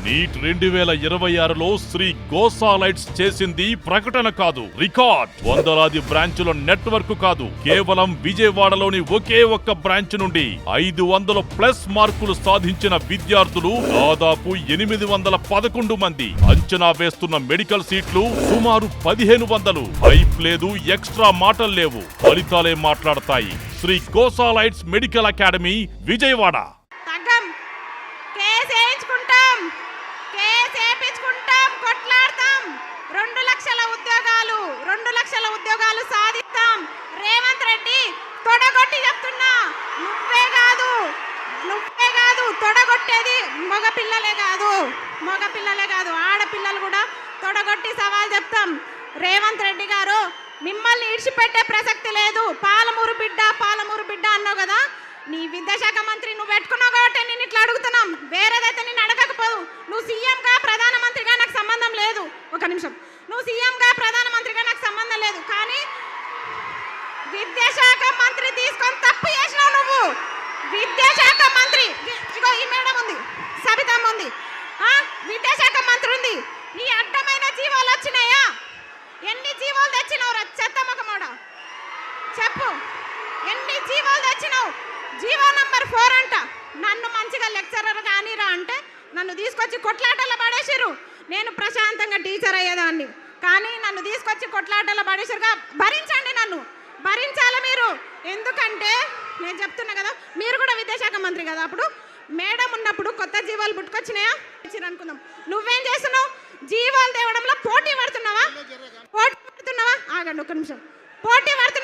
Neat 2026లో Shri గోసాలైట్స్ చేసింది ప్రకటన కాదు, రికార్డ్. వందలాది బ్రాంచుల నెట్వర్క్ కాదు, కేవలం విజయవాడలోని ఒకే ఒక్క బ్రాంచ్ నుండి 500+ మార్కులు సాధించిన విద్యార్థులు దాదాపు 811 మంది. అంచనా వేస్తున్న మెడికల్ సీట్లు సుమారు 1500. హైప్ లేదు, ఎక్స్ట్రా మాటలు లేవు, ఫలితాలే మాట్లాడతాయి. శ్రీ గోసాలైట్స్ మెడికల్ అకాడమీ, విజయవాడ. కొట్లాడతాం. 2 లక్షల ఉద్యోగాలు సాధిస్తాం. రేవంత్ రెడ్డి తొడగొట్టి చెప్తున్నా, నువ్వే కాదు తొడగొట్టేది మగపిల్లలే కాదు ఆడపిల్లలు కూడా తొడగొట్టి సవాల్ చెప్తాం. రేవంత్ రెడ్డి గారు, మిమ్మల్ని ఇడిచిపెట్టే ప్రసక్తి లేదు. పాలమూరు బిడ్డ అన్నావు కదా, నీ విద్యాశాఖ మంత్రి నువ్వు పెట్టుకున్నావు కాబట్టి నేను ఇట్లా అడుగుతున్నాం. వేరేదైతే నేను అడగకపోదు. నువ్వు సీఎంగా ప్రధానమంత్రిగా నాకు సంబంధం లేదు. ఒక నిమిషం, నువ్వు సీఎంగా ప్రధానమంత్రిగా నాకు సంబంధం లేదు. కానీ విద్యాశాఖ మంత్రి తీసుకొని తప్పు చేసినావు నువ్వు. విద్యాశాఖ మంత్రి, ఇగో ఈ మేడం ఉంది, సబితమ్మ ఉంది, విద్యాశాఖ మంత్రి ఉంది. నీ అడ్డమైన జీవాలు వచ్చినాయా? ఎన్ని జీవాలు తెచ్చినావు రా చెత్తమ్మకమోడ? చెప్పు, ఎన్ని జీవాలు తెచ్చినావు? జీవో నంబర్ 4 అంట. నన్ను మంచిగా లెక్చరర్ కానీరా అంటే నన్ను తీసుకొచ్చి కొట్లాటలో పడేసిర్రు. నేను ప్రశాంతంగా టీచర్ అయ్యేదాన్ని, కానీ నన్ను తీసుకొచ్చి కొట్లాటలో పడేసిరుగా. భరించండి, నన్ను భరించాలి మీరు. ఎందుకంటే నేను చెప్తున్నా కదా, మీరు కూడా విద్యాశాఖ మంత్రి కదా, అప్పుడు మేడం ఉన్నప్పుడు కొత్త జీవాలు పుట్టుకొచ్చినాయా అనుకుందాం. నువ్వేం చేస్తున్నావు? జీవాలు తేవడంలో పోటీ పడుతున్నావా? ఆగండి ఒక నిమిషం. పోటీ పడుతున్నావా?